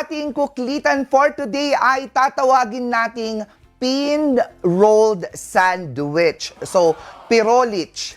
ating kuklitan for today ay tatawagin nating pin-rolled sandwich. So, pirolich.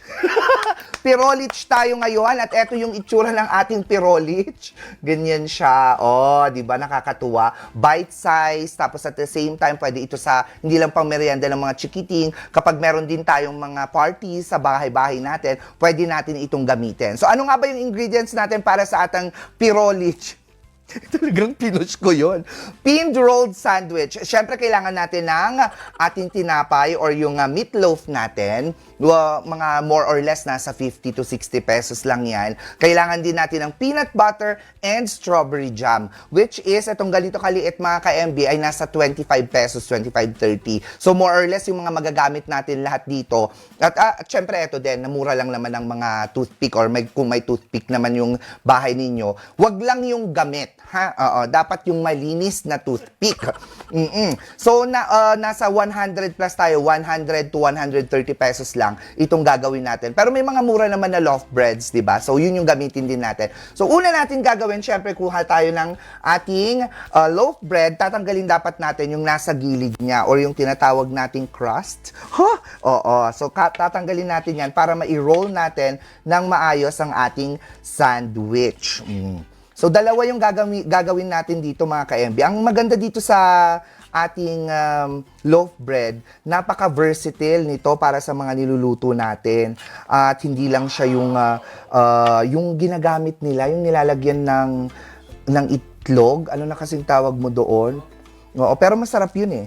Pirolich tayo ngayon at eto yung itsura ng ating pirolich. Ganyan siya. Oh, di ba nakakatuwa? Bite size, tapos at the same time, pwede ito sa, hindi lang pang merienda ng mga chikiting. Kapag meron din tayong mga parties sa bahay-bahay natin, pwede natin itong gamitin. So, ano nga ba yung ingredients natin para sa atang pirolich? Talagang pinush ko yun. Pinned rolled sandwich. Siyempre, kailangan natin ng ating tinapay or yung meatloaf natin. Mga more or less nasa 50 to 60 pesos lang yan. Kailangan din natin ng peanut butter and strawberry jam. Which is, itong ganito kaliit mga ka-MB ay nasa 25 pesos, 25-30. So more or less yung mga magagamit natin lahat dito. At siyempre, ito din, namura lang naman ng mga toothpick or kung may toothpick naman yung bahay ninyo. Wag lang yung gamit. Ha? Dapat yung malinis na toothpick. So, nasa 100 plus tayo, 100 to 130 pesos lang itong gagawin natin. Pero may mga mura naman na loaf breads, di ba? So, yun yung gamitin din natin. So, una natin gagawin, syempre, kuha tayo ng ating loaf bread. Tatanggalin dapat natin yung nasa gilid niya or yung tinatawag nating crust. Huh? So, tatanggalin natin yan para ma-roll natin ng maayos ang ating sandwich. So, dalawa yung gagawin natin dito mga ka-MB. Ang maganda dito sa ating loaf bread, napaka-versatile nito para sa mga niluluto natin. At hindi lang siya yung ginagamit nila, yung nilalagyan ng itlog. Ano na kasing tawag mo doon? Oo, pero masarap yun eh.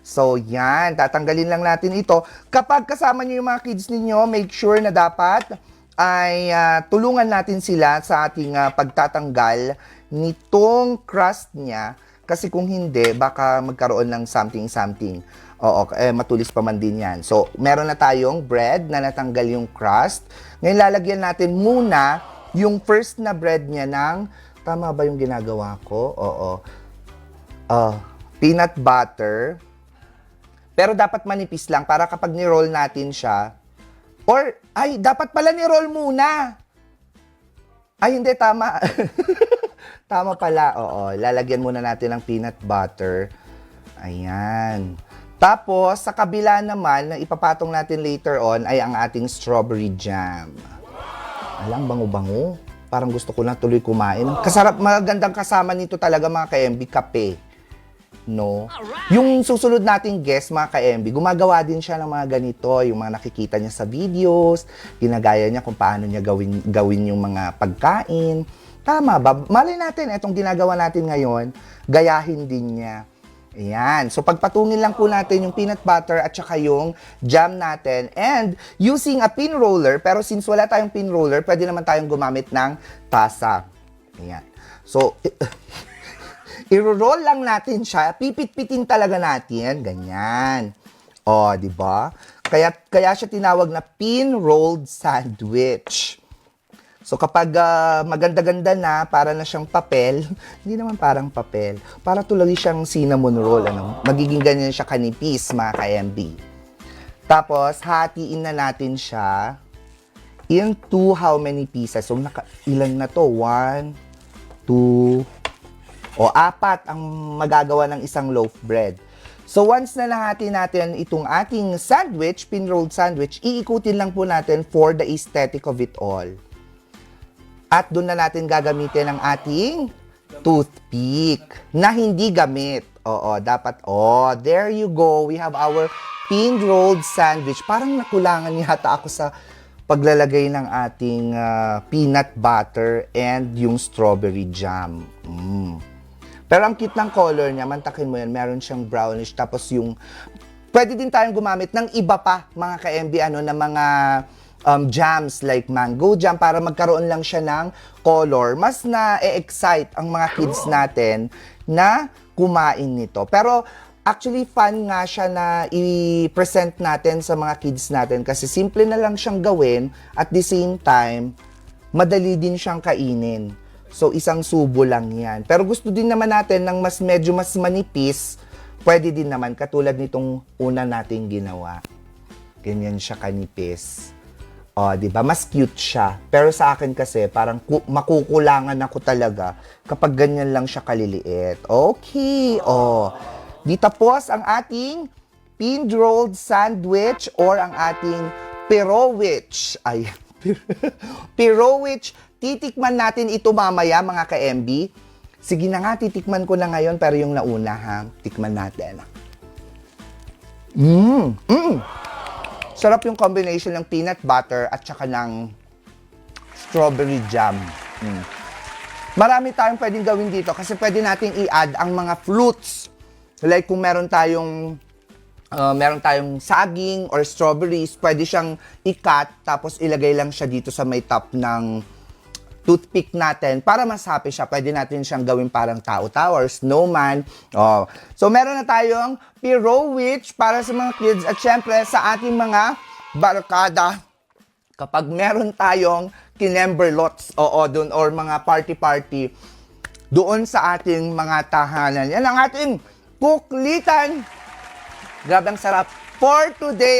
So, yan. Tatanggalin lang natin ito. Kapag kasama niyo yung mga kids ninyo, make sure na dapat ay tulungan natin sila sa ating pagtatanggal nitong crust niya kasi kung hindi, baka magkaroon ng something. Matulis pa man din yan. So, meron na tayong bread na natanggal yung crust. Ngayon, lalagyan natin muna yung first na bread niya ng, tama ba yung ginagawa ko? Peanut butter. Pero dapat manipis lang para kapag ni-roll natin siya, dapat pala ni-roll muna. Ay, hindi, tama. Tama pala, Lalagyan muna natin ng peanut butter. Ayan. Tapos, sa kabila naman, na ipapatong natin later on, ay ang ating strawberry jam. Alang, bango-bango. Parang gusto ko na tuloy kumain. Magandang kasama nito talaga mga ka-MB, kape. No? Yung susunod nating guest, mga ka-MB, gumagawa din siya ng mga ganito, yung mga nakikita niya sa videos, ginagaya niya kung paano niya gawin yung mga pagkain. Tama ba? Malay natin, itong ginagawa natin ngayon, gayahin din niya. Ayan. So, pagpatungin lang po natin yung peanut butter at saka yung jam natin. And, using a pin roller, pero since wala tayong pin roller, pwede naman tayong gumamit ng tasa. Ayan. So, i-roll lang natin siya, pipit-pitin talaga natin, ganyan. Di ba? Kaya siya tinawag na pin-rolled sandwich. So kapag maganda-ganda na, para na siyang papel, hindi naman parang papel, para tuloy siyang cinnamon roll, magiging ganyan siya kanipis, mga ka-MB. Tapos, hatiin na natin siya into how many pieces? So, ilan na to? 1, 2, 4 ang magagawa ng isang loaf bread. So, once na nahati natin itong ating sandwich, pin-rolled sandwich, iikutin lang po natin for the aesthetic of it all. At doon na natin gagamitin ang ating toothpick na hindi gamit. Dapat, there you go. We have our pin-rolled sandwich. Parang nakulangan yata ako sa paglalagay ng ating peanut butter and yung strawberry jam. Pero ang cute ng color niya, mantakin mo yan, meron siyang brownish. Tapos pwede din tayong gumamit ng iba pa, mga ka-MB, na mga jams like mango jam para magkaroon lang siya ng color. Mas na-excite ang mga kids natin na kumain nito. Pero actually, fun nga siya na i-present natin sa mga kids natin kasi simple na lang siyang gawin at the same time, madali din siyang kainin. So, isang subo lang yan. Pero gusto din naman natin ng medyo mas manipis, pwede din naman, katulad nitong una nating ginawa. Ganyan siya kanipis. O, di ba? Mas cute siya. Pero sa akin kasi, parang makukulangan ako talaga kapag ganyan lang siya kaliliit. Okay. O. Di tapos ang ating pinned rolled sandwich or ang ating pirowich. Ay, pirowich. Titikman natin ito mamaya, mga ka-MB. Sige na nga, titikman ko na ngayon, pero yung nauna, ha? Tikman natin. Sarap yung combination ng peanut butter at saka ng strawberry jam. Marami tayong pwedeng gawin dito kasi pwede nating i-add ang mga fruits. Like kung meron tayong saging or strawberries, pwede siyang i-cut tapos ilagay lang siya dito sa may top ng toothpick natin para mas happy siya. Pwede natin siyang gawin parang tao-tao or snowman. Oh. So, meron na tayong pirowich para sa mga kids at syempre sa ating mga barkada. Kapag meron tayong kinemberlots, dun, or mga party-party, doon sa ating mga tahanan. Yan ang ating kuklitan. Grabe ang sarap. For today